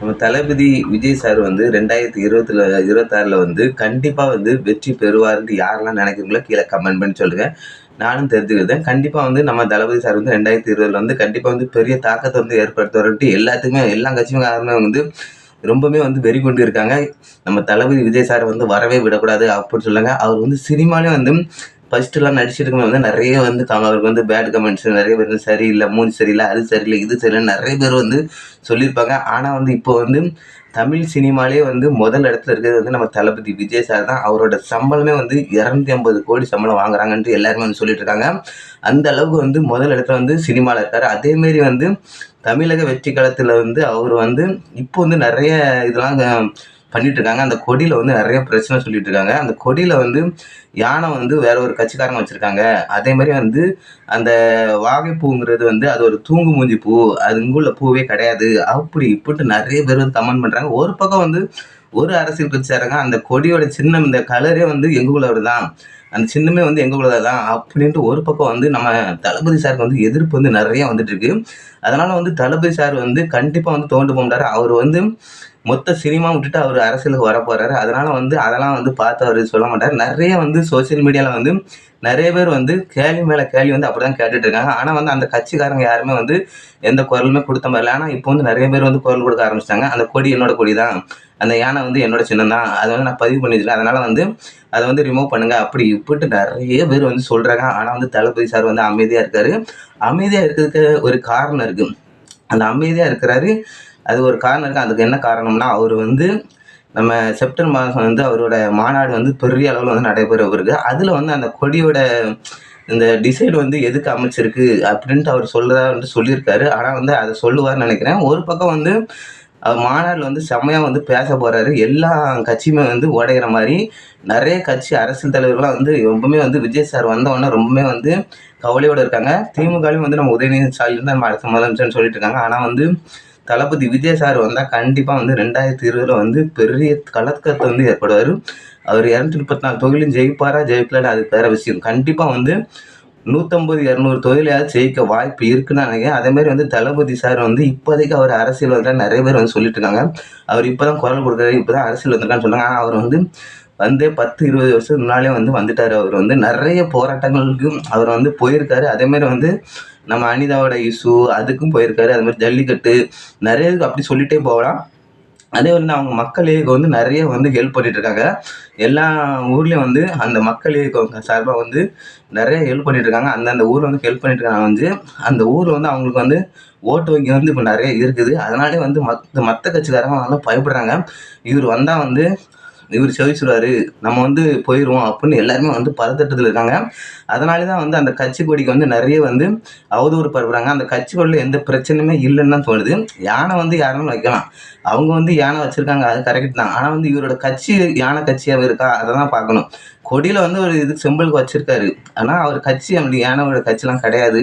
நம்ம தளபதி விஜய் சார் வந்து 2026ல வந்து கண்டிப்பா வந்து வெற்றி பெறுவாருன்ட்டு யாரெல்லாம் நினைக்கிறீங்களோ கீழ கமெண்ட் பண்ணி சொல்லுங்க. நானும் தெரிஞ்சுக்கிட்டேன். கண்டிப்பா வந்து நம்ம தளபதி சார் வந்து 2020ல வந்து கண்டிப்பா வந்து பெரிய தாக்கத்த வந்து ஏற்படுத்துவாருன்ட்டு எல்லாத்துக்குமே எல்லா கட்சிக்காரங்களுமே வந்து ரொம்பவுமே வந்து வெறி கொண்டு இருக்காங்க. நம்ம தளபதி விஜய் சார வந்து வரவே விடக்கூடாது அப்படின்னு சொல்லுங்க. அவர் வந்து சினிமாலயும் வந்து ஃபர்ஸ்ட்டுலாம் நடிச்சிட்டு இருக்கும்போது வந்து நெறைய வந்து அவருக்கு வந்து பேட் கமெண்ட்ஸ் நெறைய பேர் வந்து சரியில்ல, மூஞ்சி சரியில்ல, அது சரியில்ல, இது சரியில்லன்னு நெறைய பேர் வந்து சொல்லியிருப்பாங்க. ஆனா வந்து இப்போ வந்து தமிழ் சினிமாலயே வந்து முதல் இடத்துல இருக்கிறது வந்து நம்ம தளபதி விஜய் சார் தான். அவரோட சம்பளமே வந்து 250 கோடி சம்பளம் வாங்குறாங்கன்ட்டு எல்லாருமே வந்து சொல்லிட்டு இருக்காங்க. அந்த அளவுக்கு வந்து முதல் இடத்துல வந்து சினிமால இருக்காரு. அதே மாரி வந்து தமிழக வெற்றி களத்துல வந்து அவரு வந்து இப்போ வந்து நெறைய இதெல்லாம் பண்ணிட்டு இருக்காங்க. அந்த கொடியில வந்து நெறைய பிரச்சனை சொல்லிட்டு இருக்காங்க. அந்த கொடியில வந்து யானை வந்து வேற ஒரு கட்சிக்காரங்க வச்சிருக்காங்க. அதே மாரி வந்து அந்த வாகைப்பூங்கிறது வந்து அது ஒரு தூங்கு மூஞ்சி பூ. அது இங்க உள்ள பூவே கிடையாது. அப்படி இப்படின்ட்டு நெறைய பேர் வந்து கமெண்ட் பண்றாங்க. ஒரு பக்கம் வந்து ஒரு அரசியல் கட்சிக்காரங்க அந்த கொடியோட சின்னம் இந்த கலரே வந்து எங்க ஊர்லவரு தான். அந்த சின்னமே வந்து எங்க ஊர்ல தான் அப்படின்ட்டு ஒரு பக்கம் வந்து நம்ம தளபதி சாருக்கு வந்து எதிர்ப்பு வந்து நெறைய வந்துட்டு இருக்கு. அதனால வந்து தளபதி சார் வந்து கண்டிப்பா வந்து துவண்டு போமாட்டாரு. அவரு வந்து மொத்த சினிமா விட்டுட்டு அவரு அரசியலுக்கு வரப்போறாரு. அதனால வந்து அதெல்லாம் வந்து பார்த்து அவரு சொல்ல மாட்டாரு. நெறைய வந்து சோசியல் மீடியால வந்து நெறைய பேர் வந்து கேள்வி மேல கேள்வி வந்து அப்படிதான் கேட்டுட்டு இருக்காங்க. ஆனா வந்து அந்த கட்சிக்காரங்க யாருமே வந்து எந்த குரலுமே குடுத்த மாரி இல்ல. ஆனா இப்போ வந்து நெறைய பேர் வந்து குரல் குடுக்க ஆரம்பிச்சுட்டாங்க. அந்த கொடி என்னோட கொடி தான். அந்த யானை வந்து என்னோட சின்னம் தான். அத வந்து நான் பதிவு பண்ணி வச்சுருக்கேன். அதனால வந்து அத வந்து ரிமூவ் பண்ணுங்க. அப்படி இப்படின்ட்டு நெறைய பேர் வந்து சொல்றாங்க. ஆனா வந்து தளபதி சார் வந்து அமைதியா இருக்காரு. அமைதியா இருக்கிறதுக்கு ஒரு காரணம் இருக்கு. அந்த அமைதியா இருக்கிறாரு. அது ஒரு காரணம் இருக்கு. அதுக்கு என்ன காரணம்னா, அவரு வந்து நம்ம செப்டம்பர் மாதம் வந்து அவரோட மாநாடு வந்து பெரிய அளவுல வந்து நடைபெறவிருக்கு. அதுல வந்து அந்த கொடியோட இந்த டிசைன் வந்து எதுக்கு அமைச்சிருக்கு அப்படின்ட்டு அவர் சொல்றதா வந்து சொல்லியிருக்காரு. ஆனா வந்து அத சொல்லுவாருன்னு நெனைக்கிறேன். ஒரு பக்கம் வந்து அவர் மாநாடுல வந்து செம்மையா வந்து பேச போறாரு. எல்லா கட்சியுமே வந்து உடையிற மாரி நெறைய கட்சி அரசியல் தலைவர்கள்லாம் வந்து ரொம்பவுமே வந்து விஜய் சார் வந்த உடனே ரொம்பவுமே வந்து கவலையோட இருக்காங்க. திமுகலயும் வந்து நம்ம உதயநிதி ஸ்டாலின் தான் நம்ம அடுத்த முதலமைச்சர்ன்னு சொல்லிட்டு இருக்காங்க. ஆனா வந்து தளபதி விஜய் சார் வந்தா கண்டிப்பா வந்து 2020ல வந்து பெரிய கலக்கத்த வந்து ஏற்படுவாரு. அவர் 234 தொகுதியிலும் ஜெயிப்பாரா, ஜெயிக்கலன்னு அது வேற விஷயம். கண்டிப்பா வந்து 150, 200 தொகுதியிலயாவது ஜெயிக்க வாய்ப்பு இருக்குன்னு தான் நினைக்கிறேன். அதே மாரி வந்து தளபதி சார் வந்து இப்போதைக்கு அவர் அரசியல் வந்திருக்காருன்னு நெறைய பேர் வந்து சொல்லிட்டு இருக்காங்க. அவர் இப்பதான் குரல் கொடுக்குறாரு, இப்பதான் அரசியல் வந்திருக்காருன்னு சொல்றாங்க. ஆனா அவர் வந்து வந்தே 10, 20 வருஷத்துக்கு முன்னாலே வந்து வந்துட்டாரு. அவர் வந்து நெறைய போராட்டங்களுக்கு அவர் வந்து போயிருக்காரு. அதே மாரி வந்து நம்ம அனிதாவோட இஷ்யூ அதுக்கும் போயிருக்காரு. அது மாரி ஜல்லிக்கட்டு நெறைய அப்படி சொல்லிட்டே போகலாம். அதே வந்து அவங்க மக்கள் இயக்கம் வந்து நெறைய வந்து ஹெல்ப் பண்ணிட்டு இருக்காங்க. எல்லா ஊர்லயும் வந்து அந்த மக்கள் இயக்கம் சார்பா வந்து நெறைய ஹெல்ப் பண்ணிட்டு இருக்காங்க. அந்தந்த ஊர்ல வந்து ஹெல்ப் பண்ணிட்டு இருக்காங்க வந்து, அந்த ஊர்ல வந்து அவங்களுக்கு வந்து ஓட்டு வங்கி வந்து இப்ப நெறைய இருக்குது. அதனாலயே வந்து மத்த கட்சிக்காரங்க வந்து பயப்படுறாங்க. இவரு வந்தா வந்து இவரு ஜெயிச்சுருவாரு. நம்ம வந்து போயிருவோம் அப்படின்னு எல்லாருமே வந்து பதட்டத்துல இருக்காங்க. அதனால தான் வந்து அந்த கட்சி கொடிக்கு வந்து நெறைய வந்து அவதூறு பரப்புறாங்க. அந்த கட்சி கொடில எந்த பிரச்சனையுமே இல்லன்னு தான் தோணுது. யானை வந்து யாருனாலும் வைக்கலாம். அவங்க வந்து யானை வச்சிருக்காங்க. அது கரெக்ட் தான். ஆனா வந்து இவரோட கட்சி யானை கட்சியாவே இருக்கா? அத தான் பார்க்கணும். கொடியில வந்து ஒரு இது சிம்பலுக்கு வச்சிருக்காரு. ஆனா அவர் கட்சி அப்படி யானையோட கட்சிலாம் கிடையாது.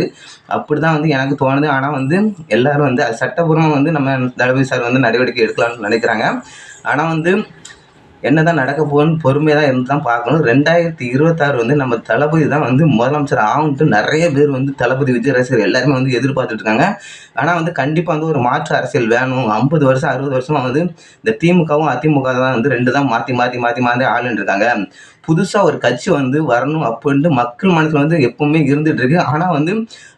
அப்படிதான் வந்து எனக்கு தோணுது. ஆனா வந்து எல்லாரும் வந்து அது சட்டப்பூர்வமா வந்து நம்ம தளபதி சார் வந்து நடவடிக்கை எடுக்கலாம்னு நினைக்கிறாங்க. ஆனா வந்து என்னதான் நடக்க போகுதுன்னு பொறுமையா தான் இருந்து தான் பார்க்கணும். 2026 வந்து நம்ம தளபதி தான் வந்து முதலமைச்சர் ஆகுன்ட்டு நெறைய பேர் வந்து தளபதி விஜய் ரசிகர்கள் எல்லாருமே வந்து எதிர்பார்த்துட்டு இருக்காங்க. ஆனா வந்து கண்டிப்பா வந்து ஒரு மாற்று அரசியல் வேணும். 50 வருஷம், 60 வருஷமா வந்து இந்த திமுகவும், அதிமுக தான் வந்து 2 தான் மாத்தி மாத்தி மாத்தி மாத்தி ஆளுன்ட்டு இருக்காங்க. புதுசா ஒரு கட்சி வந்து வரணும் அப்படின்ட்டு மக்கள் மனசுல வந்து எப்பவுமே இருந்துட்டு இருக்கு. ஆனா வந்து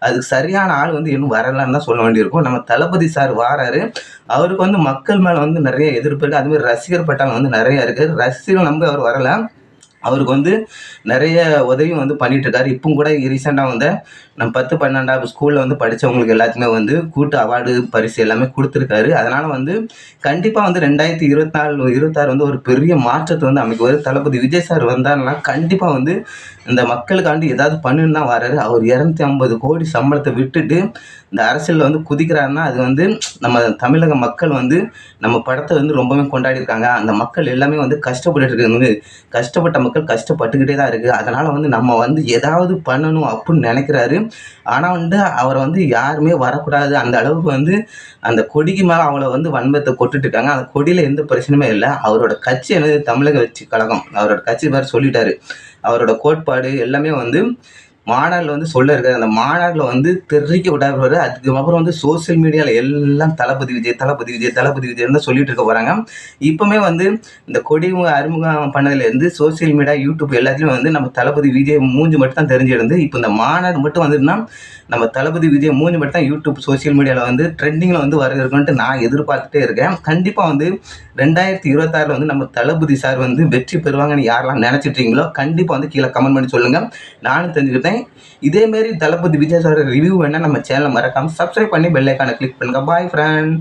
அதுக்கு சரியான ஆள் வந்து இன்னும் வரலன்னு தான் சொல்ல வேண்டியிருக்கும். நம்ம தளபதி சார் வாராரு. அவருக்கு வந்து மக்கள் மேல வந்து நெறைய எதிர்ப்பு இருக்கு. அது மாரி ரசிகர் பட்டாளம் வந்து நெறைய இருக்கு. ரசிகர்கள் நம்பி அவர் வரல. அவருக்கு வந்து நெறைய உதவியும் வந்து பண்ணிட்டு இருக்காரு. இப்பவும் கூட ரீசென்ட்டா வந்து நம்ம 10, 12ஆம் ஸ்கூல்ல வந்து படிச்சவங்களுக்கு எல்லாத்துக்குமே வந்து கூட்டு அவார்டு, பரிசு எல்லாமே குடுத்துருக்காரு. அதனால வந்து கண்டிப்பா வந்து 2024, 26 வந்து ஒரு பெரிய மாற்றத்த வந்து அமைக்குவாரு. தளபதி விஜய் சார் வந்தாருன்னா, கண்டிப்பா வந்து இந்த மக்களுக்காண்டி ஏதாவது பண்ணுன்னு தான் வராரு. அவர் 250 கோடி சம்பளத்த விட்டுட்டு இந்த அரசியல்ல வந்து குதிக்கிறாருன்னா, அது வந்து நம்ம தமிழக மக்கள் வந்து நம்ம படத்த வந்து ரொம்பவே கொண்டாடியிருக்காங்க. அந்த மக்கள் எல்லாமே வந்து கஷ்டப்பட்டுட்டு இருக்காங்க. கஷ்டப்பட்ட மக்கள் கஷ்டப்பட்டுக்கிட்டே தான் இருக்கு. அதனால வந்து நம்ம வந்து ஏதாவது பண்ணணும் அப்படின்னு நெனைக்கிறாரு. ஆனா வந்து அவர வந்து யாருமே வரக்கூடாது. அந்த அளவுக்கு வந்து அந்த கொடிக்கு மேல அவ்வளோ வந்து வன்மத்த கொட்டிட்டு இருக்காங்க. அந்த கொடியில எந்த பிரச்சனையுமே இல்ல. அவரோட கட்சி என்னது தமிழக வெற்றி கழகம். அவரோட கட்சி பேர் சொல்லிட்டாரு. அவரோட கோட்பாடு எல்லாமே வந்து மாநாட்டில் வந்து சொல்ல இருக்காரு. அந்த மாநாட்டில் வந்து தெரிவிக்க விடாரு. அதுக்கப்புறம் வந்து சோசியல் மீடியாவில் எல்லாம் தளபதி விஜய் தளபதி விஜய் தளபதி விஜய் தான் சொல்லிட்டு இருக்க போகிறாங்க. இப்போவுமே வந்து இந்த கொடி அறிமுகம் பண்ணதுலேருந்து சோசியல் மீடியா யூடியூப் எல்லாத்துலேயும் வந்து நம்ம தளபதி விஜய் மூஞ்சி மட்டும் தான் தெரிஞ்சிருந்து. இப்போ இந்த மாநாடு மட்டும் வந்துன்னா நம்ம தளபதி விஜய் மூஞ்சி மட்டும் தான் யூடியூப் சோசியல் மீடியாவில் வந்து ட்ரெண்டிங்கில் வந்து வர இருக்குன்ட்டு நான் எதிர்பார்த்துட்டே இருக்கேன். கண்டிப்பாக வந்து 2026 வந்து நம்ம தளபதி சார் வந்து வெற்றி பெறுவாங்கன்னு யாரெல்லாம் நினச்சிட்ருக்கீங்களோ கண்டிப்பாக வந்து கீழே கமெண்ட் பண்ணி சொல்லுங்கள். நானும் தெரிஞ்சுக்கிட்டேன். இதேமாரி தளபதி விஜய் சார் ரிவ்யூ வேணால் நம்ம சேனலை மறக்காமல் சப்ஸ்கிரைப் பண்ணி பெல் ஐக்கானை கிளிக் பண்ணுங்கள். பாய் ஃப்ரெண்ட்.